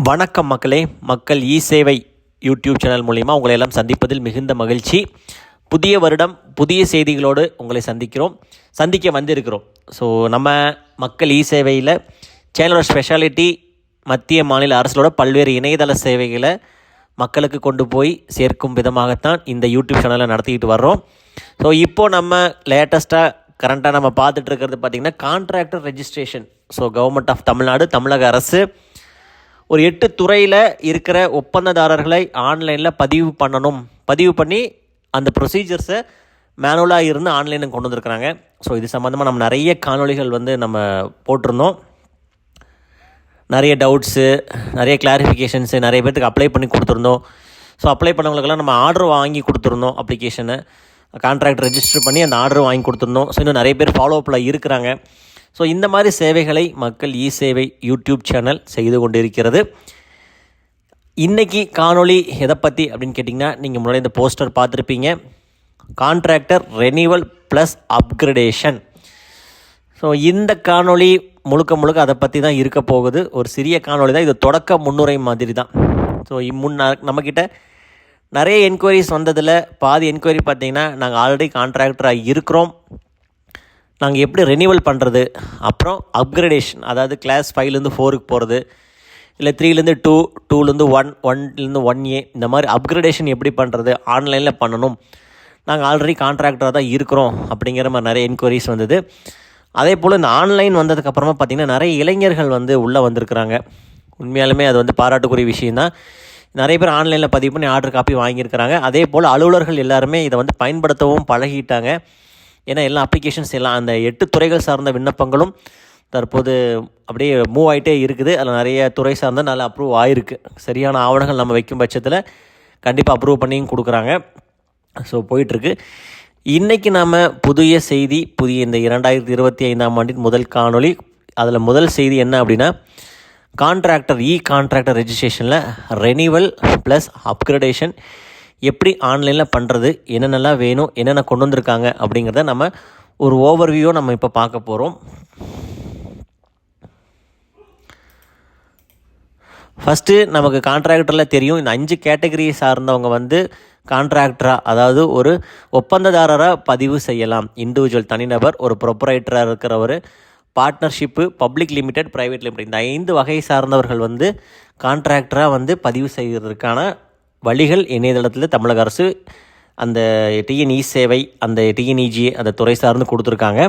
வணக்கம் மக்களே. மக்கள் சேவை யூடியூப் சேனல் மூலிமா உங்களை எல்லாம் சந்திப்பதில் மிகுந்த மகிழ்ச்சி. புதிய வருடம் புதிய செய்திகளோடு உங்களை சந்திக்க வந்திருக்கிறோம். ஸோ நம்ம மக்கள் சேவையில் சேனலோட ஸ்பெஷாலிட்டி மத்திய மாநில அரசோட பல்வேறு இணையதள சேவைகளை மக்களுக்கு கொண்டு போய் சேர்க்கும் விதமாகத்தான் இந்த யூடியூப் சேனலை நடத்திக்கிட்டு வர்றோம். ஸோ இப்போது நம்ம லேட்டஸ்ட்டாக கரண்ட்டாக நம்ம பார்த்துட்டு இருக்கிறது பார்த்திங்கன்னா contractor registration. So government of Tamil Nadu, தமிழக அரசு ஒரு 8 துறையில் இருக்கிற ஒப்பந்ததாரர்களை ஆன்லைனில் பதிவு பண்ணி அந்த ப்ரொசீஜர்ஸை மேனுவலாக இருந்து ஆன்லைனுக்கு கொண்டு வந்திருக்கிறாங்க. ஸோ இது சம்மந்தமாக நம்ம நிறைய காணொளிகள் நம்ம போட்டிருந்தோம். நிறைய டவுட்ஸு, நிறைய கிளாரிஃபிகேஷன்ஸு நிறைய பேர்த்துக்கு அப்ளை பண்ணி கொடுத்துருந்தோம். ஸோ அப்ளை பண்ணவங்களுக்கெல்லாம் நம்ம ஆர்டர் வாங்கி கொடுத்துருந்தோம். அப்ளிகேஷனை கான்ட்ராக்ட் ரெஜிஸ்டர் பண்ணி அந்த ஆர்டர் வாங்கி கொடுத்துருந்தோம். ஸோ இன்னும் நிறைய பேர் ஃபாலோஅப்பில் இருக்கிறாங்க. ஸோ இந்த மாதிரி சேவைகளை மக்கள் சேவை யூடியூப் சேனல் செய்து கொண்டு இருக்கிறது. இன்றைக்கி காணொளி எதை பற்றி அப்படின்னு கேட்டிங்கன்னா, நீங்கள் முன்னாடி இந்த போஸ்டர் பார்த்துருப்பீங்க. Contractor renewal plus upgradation. So இந்த காணொளி முழுக்க அதை பற்றி தான் இருக்க போகுது. ஒரு சிறிய காணொளி தான் இது, தொடக்க முன்னுரை மாதிரி தான். ஸோ நம்மக்கிட்ட நிறைய என்கொயரிஸ் வந்ததில் பாதி என்கொயரி பார்த்திங்கன்னா, நாங்கள் ஆல்ரெடி கான்ட்ராக்டராக இருக்கிறோம், நாங்கள் எப்படி ரெனிவல் பண்ணுறது, அப்புறம் அப்கிரேடேஷன், அதாவது கிளாஸ் 5லேருந்து 4க்கு போகிறது, இல்லை 3லேருந்து 2, 2லேருந்து 1, 1லேருந்து 1A, இந்த மாதிரி அப்கிரேடேஷன் எப்படி பண்ணுறது, ஆன்லைனில் பண்ணணும், நாங்கள் ஆல்ரெடி கான்ட்ராக்டராக தான் இருக்கிறோம் அப்படிங்கிற மாதிரி நிறைய என்கொயரிஸ் வந்தது. அதே போல் இந்த ஆன்லைன் வந்ததுக்கப்புறமா பார்த்திங்கன்னா நிறைய இளைஞர்கள் உள்ளே வந்திருக்கிறாங்க. உண்மையாலுமே அது பாராட்டுக்குரிய விஷயந்தான். நிறைய பேர் ஆன்லைனில் பதிவு பண்ணி ஆர்டர் காப்பி வாங்கியிருக்கிறாங்க. அதே போல் அலுவலர்கள் எல்லாருமே இதை பயன்படுத்தவும் பழகிட்டாங்க. ஏன்னா எல்லா அப்ளிகேஷன்ஸ் எல்லாம் அந்த 8 துறைகள் சார்ந்த விண்ணப்பங்களும் தற்போது அப்படியே மூவ் ஆகிட்டே இருக்குது. அதில் நிறைய துறை சார்ந்த நல்லா அப்ரூவ் ஆகிருக்கு. சரியான ஆவணங்கள் நம்ம வைக்கும் பட்சத்தில் கண்டிப்பாக அப்ரூவ் பண்ணியும் கொடுக்குறாங்க. ஸோ போயிட்டுருக்கு. இன்றைக்கி நாம் புதிய செய்தி, இந்த 2025ஆம் ஆண்டின் முதல் காணொளி. அதில் முதல் செய்தி என்ன அப்படின்னா, கான்ட்ராக்டர் ரெஜிஸ்ட்ரேஷனில் ரெனிவல் ப்ளஸ் அப்கிரேடேஷன் எப்படி ஆன்லைனில் பண்ணுறது, என்னென்னலாம் வேணும், என்னென்ன கொண்டு வந்திருக்காங்க அப்படிங்கிறத நம்ம ஒரு ஓவர்வியூ நம்ம இப்போ பார்க்க போகிறோம். ஃபஸ்ட்டு நமக்கு கான்ட்ராக்டரில் தெரியும், இந்த 5 கேட்டகரி சார்ந்தவங்க கான்ட்ராக்டராக, அதாவது ஒரு ஒப்பந்ததாரராக பதிவு செய்யலாம். இண்டிவிஜுவல் தனிநபர், ஒரு ப்ரொப்ரைட்டராக இருக்கிறவர், partnership, public limited, private limited, இந்த 5 வகை சார்ந்தவர்கள் கான்ட்ராக்டராக பதிவு செய்வதற்கான வழிகள் இணையதளத்தில் தமிழக அரசு அந்த டிஎன் சேவை, அந்த டிஎன்இஜி, அந்த துறை சார்ந்து கொடுத்துருக்காங்க.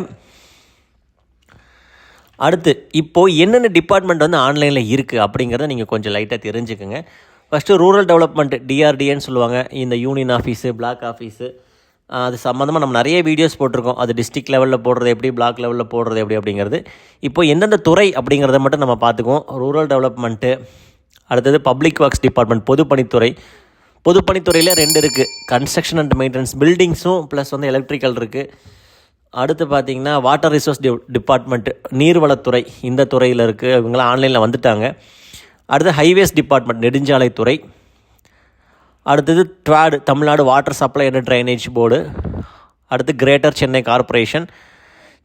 அடுத்து இப்போது என்னென்ன டிபார்ட்மெண்ட் ஆன்லைனில் இருக்குது அப்படிங்கிறத நீங்கள் கொஞ்சம் லைட்டாக தெரிஞ்சுக்கோங்க. ஃபஸ்ட்டு ரூரல் டெவலப்மெண்ட், டிஆர்டிஏன்னு சொல்லுவாங்க. இந்த யூனியன் ஆஃபீஸு, பிளாக் ஆஃபீஸு, அது சம்மந்தமாக நம்ம நிறைய வீடியோஸ் போட்டிருக்கோம். அது டிஸ்ட்ரிக்ட் லெவலில் போடுறது எப்படி, பிளாக் லெவலில் போடுறது எப்படி அப்படிங்கிறது. இப்போ எந்தெந்த துறை அப்படிங்கிறத மட்டும் நம்ம பார்த்துக்குவோம். ரூரல் டெவலப்மெண்ட்டு, அடுத்தது பப்ளிக் ஒர்க்ஸ் டிபார்ட்மெண்ட், பொதுப்பணித்துறையில் 2 இருக்குது. கன்ஸ்ட்ரக்ஷன் அண்ட் மெயின்டெனன்ஸ், பில்டிங்ஸும் ப்ளஸ் எலக்ட்ரிக்கல் இருக்குது. அடுத்து பார்த்திங்கன்னா வாட்டர் ரிசோர்ஸ் டிபார்ட்மெண்ட்டு, நீர்வளத்துறை, இந்த துறையில் இருக்குது. இவங்களாம் ஆன்லைனில் வந்துட்டாங்க. அடுத்து ஹைவேஸ் டிபார்ட்மெண்ட், நெடுஞ்சாலைத்துறை. அடுத்தது ட்வாட், Tamil Nadu water supply and drainage board. அடுத்து greater Chennai corporation,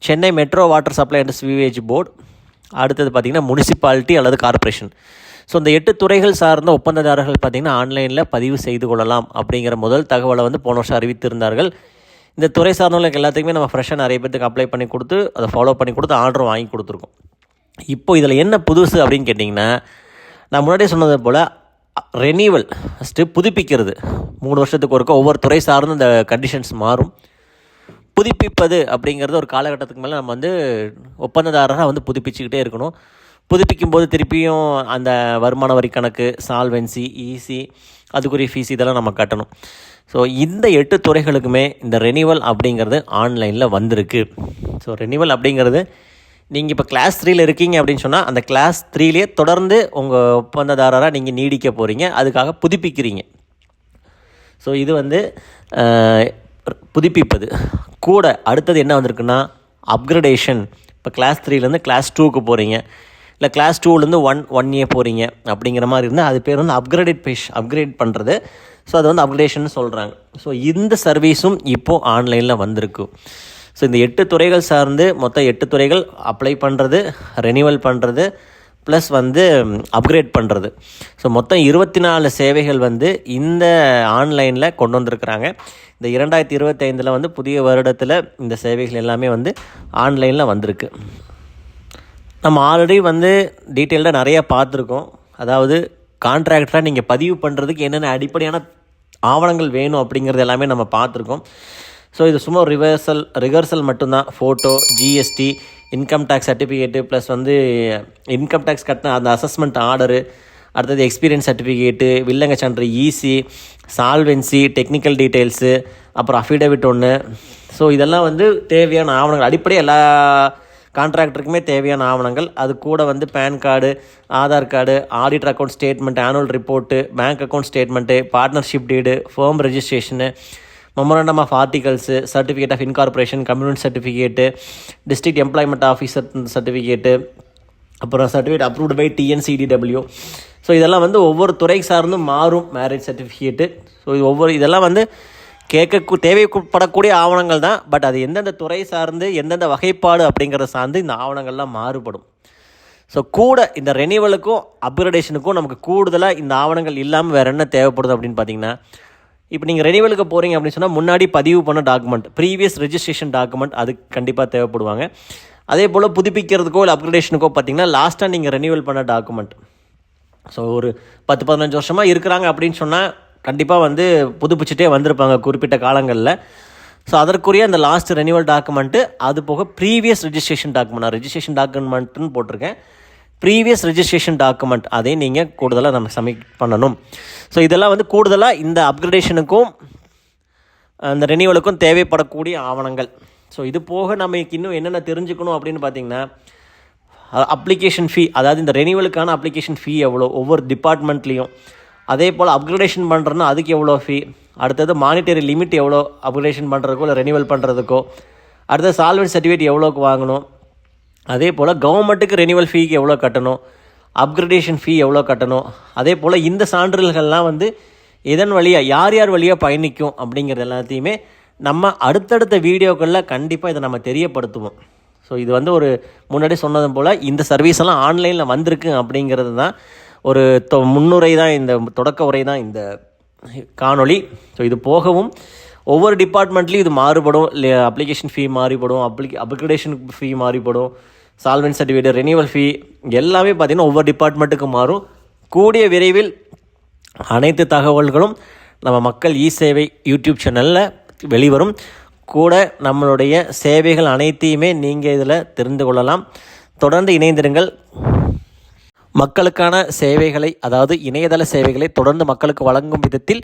Chennai metro water supply and ஸ்வீவேஜ் போர்டு. அடுத்தது பார்த்திங்கன்னா முனிசிபாலிட்டி அல்லது கார்ப்பரேஷன். ஸோ இந்த 8 துறைகள் சார்ந்த ஒப்பந்ததாரர்கள் பார்த்திங்கன்னா ஆன்லைனில் பதிவு செய்து கொள்ளலாம் அப்படிங்கிற முதல் தகவலை போன வருஷம் அறிவித்திருந்தார்கள். இந்த துறை சார்ந்தவங்களுக்கு எல்லாத்துக்குமே நம்ம ஃப்ரெஷ்ஷாக நிறைய பேருக்கு அப்ளை பண்ணி கொடுத்து, அதை ஃபாலோ பண்ணி கொடுத்து ஆர்டர் வாங்கி கொடுத்துருக்கோம். இப்போது இதில் என்ன புதுசு அப்படின்னு கேட்டிங்கன்னா, நான் முன்னாடியே சொன்னது போல் ரெனிவல், ஃபஸ்ட்டு புதுப்பிக்கிறது. 3 வருஷத்துக்கு ஒருக்க ஒவ்வொரு துறை சார்ந்து இந்த கண்டிஷன்ஸ் மாறும். புதுப்பிப்பது அப்படிங்கிறது ஒரு காலகட்டத்துக்கு மேலே நம்ம ஒப்பந்ததாரராக புதுப்பிச்சுக்கிட்டே இருக்கணும். புதுப்பிக்கும் போது திருப்பியும் அந்த வருமான வரி கணக்கு, சால்வென்சி, ஈசி, அதுக்குரிய ஃபீஸ் இதெல்லாம் நம்ம கட்டணும். ஸோ இந்த 8 துறைகளுக்குமே இந்த ரெனிவல் அப்படிங்கிறது ஆன்லைனில் வந்திருக்கு. ஸோ ரெனிவல் அப்படிங்கிறது, நீங்கள் இப்போ கிளாஸ் 3ல் இருக்கீங்க அப்படின்னு சொன்னால், அந்த கிளாஸ் 3லேயே தொடர்ந்து உங்கள் ஒப்பந்ததாரராக நீங்கள் நீடிக்க போகிறீங்க, அதுக்காக புதுப்பிக்கிறீங்க. ஸோ இது புதுப்பிப்பது கூட. அடுத்தது என்ன வந்திருக்குன்னா அப்கிரேடேஷன். இப்போ கிளாஸ் 3லேருந்து கிளாஸ் 2க்கு போகிறீங்க, இல்லை கிளாஸ் 2லேருந்து 1A போகிறீங்க அப்படிங்கிற மாதிரி இருந்தால் அது பேர் அப்கிரேட் பண்ணுறது. ஸோ அது அப்கிரேடேஷன் சொல்கிறாங்க. ஸோ இந்த சர்வீஸும் இப்போது ஆன்லைனில் வந்திருக்கு. ஸோ இந்த 8 துறைகள் சார்ந்து மொத்தம் 8 துறைகள் அப்ளை பண்ணுறது, ரெனிவல் பண்ணுறது, ப்ளஸ் வந்து அப்கிரேட் பண்ணுறது. ஸோ மொத்தம் 24 சேவைகள் வந்து இந்த ஆன்லைனில் கொண்டு வந்திருக்கிறாங்க. இந்த 2025 வந்து புதிய வருடத்தில் இந்த சேவைகள் எல்லாமே வந்து ஆன்லைனில் வந்திருக்கு. நம்ம ஆல்ரெடி வந்து டீட்டெயில்டாக நிறையா பார்த்துருக்கோம். அதாவது கான்ட்ராக்டராக நீங்கள் பதிவு பண்ணுறதுக்கு என்னென்ன அடிப்படையான ஆவணங்கள் வேணும் அப்படிங்கிறது எல்லாமே நம்ம பார்த்துருக்கோம். ஸோ இது சும்மா ரிகர்சல் மட்டும்தான். Photo, GST, income tax certificate, plus வந்து இன்கம் டேக்ஸ் கட்டின அந்த அசஸ்மெண்ட் ஆர்டரு, அடுத்தது எக்ஸ்பீரியன்ஸ் சர்டிஃபிகேட்டு, வில்லங்க சான்று, ஈசி, சால்வென்சி, டெக்னிக்கல் டீட்டெயில்ஸு, அப்புறம் அஃபிடவிட் ஒன்று. ஸோ இதெல்லாம் வந்து தேவையான ஆவணங்கள், அடிப்படை எல்லா கான்ட்ராக்டருக்குமே தேவையான ஆவணங்கள். அது கூட வந்து PAN card, Aadhaar card, auditor account statement, annual report, bank account statement, partnership deed, firm registration, memorandum of articles, certificate of incorporation, community certificate, district employment officer certificate, அப்புறம் certificate approved by TNCDW. So இதெல்லாம் வந்து ஒவ்வொரு துறை சார்ந்தும் மாறும். Marriage certificate. So இதெல்லாம் வந்து தேவைப்படக்கூடிய ஆவணங்கள் தான். பட் அது எந்தெந்த துறை சார்ந்து எந்தெந்த வகைப்பாடு அப்படிங்கிறத சார்ந்து இந்த ஆவணங்கள்லாம் மாறுபடும். ஸோ கூட இந்த ரெனிவலுக்கும் அப்கிரேடேஷனுக்கும் நமக்கு கூடுதலாக இந்த ஆவணங்கள் இல்லாமல் வேறு என்ன தேவைப்படுது அப்படின்னு பார்த்தீங்கன்னா, இப்போ நீங்கள் ரெனிவலுக்கு போகிறீங்க அப்படின்னு சொன்னால் முன்னாடி பதிவு பண்ண டாக்குமெண்ட், ப்ரீவியஸ் ரெஜிஸ்ட்ரேஷன் டாக்குமெண்ட் அது கண்டிப்பாக தேவைப்படுவாங்க. அதே போல் புதுப்பிக்கிறதுக்கோ இல்லை அப்கிரேடேஷனுக்கோ பார்த்தீங்கன்னா லாஸ்ட்டாக நீங்கள் ரெனிவல் பண்ண டாக்குமெண்ட். ஸோ ஒரு 10-15 வருஷமாக இருக்கிறாங்க அப்படின்னு சொன்னால் கண்டிப்பாக வந்து புதுப்பிச்சுட்டே வந்திருப்பாங்க குறிப்பிட்ட காலங்களில். ஸோ அதற்குரிய அந்த லாஸ்ட் ரெனிவல் டாக்குமெண்ட்டு, அது போக ப்ரீவியஸ் ரெஜிஸ்ட்ரேஷன் டாக்குமெண்ட், நான் ரெஜிஸ்ட்ரேஷன் டாக்குமெண்ட்டுன்னு போட்டிருக்கேன், ப்ரீவியஸ் ரெஜிஸ்ட்ரேஷன் டாக்குமெண்ட் அதையும் நீங்கள் கூடுதலாக நம்ம சப்மிட் பண்ணணும். ஸோ இதெல்லாம் வந்து கூடுதலாக இந்த அப்கிரேடேஷனுக்கும் அந்த ரெனிவலுக்கும் தேவைப்படக்கூடிய ஆவணங்கள். ஸோ இது போக நம்ம இன்னும் என்னென்ன தெரிஞ்சுக்கணும் அப்படின்னு பார்த்தீங்கன்னா, அப்ளிகேஷன் ஃபீ, அதாவது இந்த ரெனிவலுக்கான அப்ளிகேஷன் ஃபீ எவ்வளோ ஒவ்வொரு டிபார்ட்மெண்ட்லேயும், அதே போல் அப்கிரேடேஷன் பண்ணுறதுனா அதுக்கு எவ்வளோ ஃபீ, அடுத்தது மானிட்டரி லிமிட் எவ்வளோ அப்கிரேடேஷன் பண்ணுறதுக்கோ இல்லை ரெனிவல் பண்ணுறதுக்கோ, அடுத்தது சால்வென்ட் சர்டிஃபிகேட் எவ்வளோக்கு வாங்கணும், அதே போல் கவர்மெண்ட்டுக்கு ரெனிவல் ஃபீக்கு எவ்வளோ கட்டணும், அப்கிரேடேஷன் ஃபீ எவ்வளோ கட்டணும், அதே போல் இந்த சான்றிதழ்கள்லாம் வந்து இதன் வழியாக யார் வழியாக பயணிக்கும் அப்படிங்கிறது எல்லாத்தையுமே நம்ம அடுத்தடுத்த வீடியோக்களில் கண்டிப்பாக இதை நம்ம தெரியப்படுத்துவோம். ஸோ இது வந்து ஒரு முன்னாடி சொன்னதும் போல் இந்த சர்வீஸ் எல்லாம் ஆன்லைனில் வந்திருக்கு அப்படிங்கிறது தான் ஒரு முன்னுரை தான், இந்த தொடக்க உரை தான் இந்த காணொளி. ஸோ இது போகவும் ஒவ்வொரு டிபார்ட்மெண்ட்லேயும் இது மாறுபடும். அப்ளிகேஷன் ஃபீ மாறுபடும், அப்கிரேடேஷன் ஃபீ மாறுபடும், சால்வென்ட் சர்டிஃபிகேட், ரெனிவல் ஃபீ எல்லாமே பார்த்திங்கன்னா ஒவ்வொரு டிபார்ட்மெண்ட்டுக்கு மாறும். கூடிய விரைவில் அனைத்து தகவல்களும் நம்ம மக்கள் இ சேவை யூடியூப் சேனலில் வெளிவரும். கூட நம்மளுடைய சேவைகள் அனைத்தையுமே நீங்கள் இதில் தெரிந்து கொள்ளலாம். தொடர்ந்து இணைந்திருங்கள். மக்களுக்கான சேவைகளை, அதாவது இணையதள சேவைகளை தொடர்ந்து மக்களுக்கு வழங்கும் விதத்தில்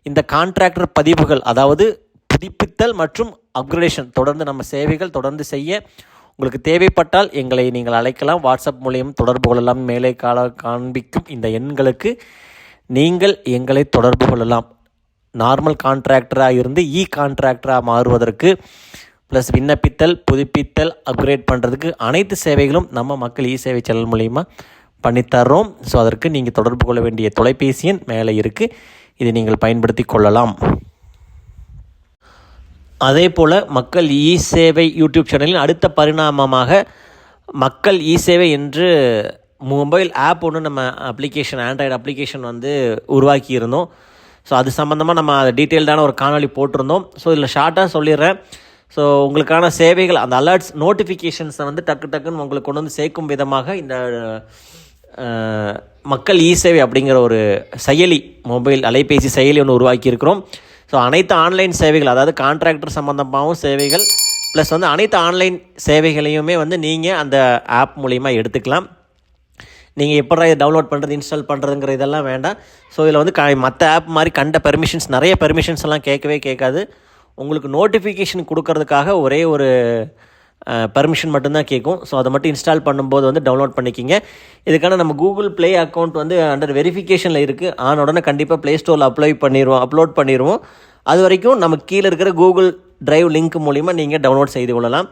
இந்த கான்ட்ராக்டர் பதிவுகள், அதாவது புதுப்பித்தல் மற்றும் அப்கிரேடேஷன் தொடர்ந்து நம்ம சேவைகள் தொடர்ந்து செய்ய உங்களுக்கு தேவைப்பட்டால் எங்களை நீங்கள் அழைக்கலாம். வாட்ஸ்அப் மூலியம் தொடர்பு கொள்ளலாம். மேலே காண்பிக்கும் இந்த எண்களுக்கு நீங்கள் எங்களை தொடர்பு கொள்ளலாம். நார்மல் கான்ட்ராக்டராக இருந்து கான்ட்ராக்டராக மாறுவதற்கு, ப்ளஸ் விண்ணப்பித்தல், புதுப்பித்தல், அப்கிரேட் பண்ணுறதுக்கு அனைத்து சேவைகளும் நம்ம மக்கள் இ சேவை சேனல் மூலிமா பண்ணித்தர்றோம். ஸோ அதற்கு நீங்கள் தொடர்பு கொள்ள வேண்டிய தொலைபேசி எண் மேலே இருக்குது. இதை நீங்கள் பயன்படுத்தி கொள்ளலாம். அதே போல் மக்கள் இ சேவை யூடியூப் சேனலின் அடுத்த பரிணாமமாக மக்கள் இ சேவை என்று மொபைல் ஆப் ஒன்று நம்ம அப்ளிகேஷன், ஆண்ட்ராய்டு அப்ளிகேஷன் வந்து உருவாக்கி இருந்தோம். ஸோ அது சம்மந்தமாக நம்ம டீட்டெயில்டான ஒரு காணொளி போட்டிருந்தோம். ஸோ இதில் ஷார்ட்டாக சொல்லிடுறேன். ஸோ உங்களுக்கான சேவைகள், அந்த அலர்ட்ஸ், நோட்டிஃபிகேஷன்ஸை வந்து டக்குன்னு உங்களுக்கு கொண்டு வந்து சேர்க்கும் விதமாக இந்த மக்கள் இ சேவை அப்படிங்கிற ஒரு செயலி, மொபைல் அலைபேசி செயலி ஒன்று உருவாக்கியிருக்கிறோம். ஸோ அனைத்து ஆன்லைன் சேவைகள், அதாவது கான்ட்ராக்டர் சம்மந்தமாகவும் சேவைகள், ப்ளஸ் வந்து அனைத்து ஆன்லைன் சேவைகளையுமே வந்து நீங்கள் அந்த ஆப் மூலிமா எடுத்துக்கலாம். நீங்கள் எப்படி இதை டவுன்லோட் பண்ணுறது, இன்ஸ்டால் பண்ணுறதுங்கிற இதெல்லாம் வேண்டாம். ஸோ இதில் வந்து மற்ற ஆப் மாதிரி கண்ட பெர்மிஷன்ஸ், நிறைய பெர்மிஷன்ஸ் எல்லாம் கேட்காது. உங்களுக்கு நோட்டிஃபிகேஷன் கொடுக்கறதுக்காக ஒரே ஒரு பெர்மிஷன் மட்டும்தான் கேட்கும். ஸோ அதை மட்டும் இன்ஸ்டால் பண்ணும்போது வந்து டவுன்லோட் பண்ணிக்கிங்க. இதுக்கான நம்ம கூகுள் ப்ளே அக்கௌண்ட் வந்து அண்டர் வெரிஃபிகேஷனில் இருக்குது. ஆன உடனே கண்டிப்பாக ப்ளே ஸ்டோரில் அப்லோட் பண்ணிடுவோம். அது வரைக்கும் நமக்கு கீழே இருக்கிற கூகுள் டிரைவ் லிங்க் மூலிமா நீங்கள் டவுன்லோட் செய்து கொள்ளலாம்.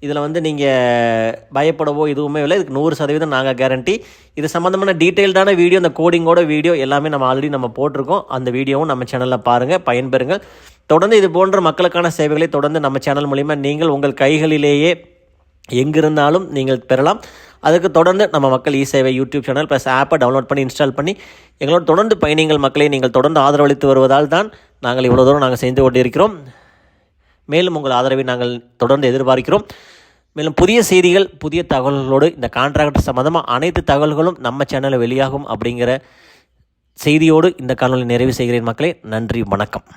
இதில் வந்து நீங்கள் பயப்படவோ எதுவுமே இல்லை. இதுக்கு 100% நாங்கள் கேரண்டி. இது சம்மந்தமான டீட்டெயில்டான வீடியோ, அந்த கோடிங்கோட வீடியோ எல்லாமே நம்ம ஆல்ரெடி போட்டிருக்கோம். அந்த வீடியோவும் நம்ம சேனலில் பாருங்கள், பயன்பெறுங்கள். தொடர்ந்து இது போன்ற மக்களுக்கான சேவைகளை தொடர்ந்து நம்ம சேனல் மூலிமா நீங்கள் உங்கள் கைகளிலேயே எங்கிருந்தாலும் நீங்கள் பெறலாம். அதுக்கு தொடர்ந்து நம்ம மக்கள் இ சேவை யூடியூப் சேனல் ப்ளஸ் ஆப்பை டவுன்லோட் பண்ணி இன்ஸ்டால் பண்ணி எங்களோட தொடர்ந்து பயணிகள் மக்களே. நீங்கள் தொடர்ந்து ஆதரவளித்து வருவதால் தான் நாங்கள் இவ்வளோ தூரம் நாங்கள் செய்து கொண்டிருக்கிறோம். மேலும் உங்கள் ஆதரவை நாங்கள் தொடர்ந்து எதிர்பார்க்கிறோம். மேலும் புதிய செய்திகள், புதிய தகவல்களோடு இந்த கான்ட்ராக்ட் சம்மந்தமாக அனைத்து தகவல்களும் நம்ம சேனலில் வெளியாகும் அப்படிங்கிற செய்தியோடு இந்த காணொலி நிறைவு செய்கிறேன் மக்களே. நன்றி, வணக்கம்.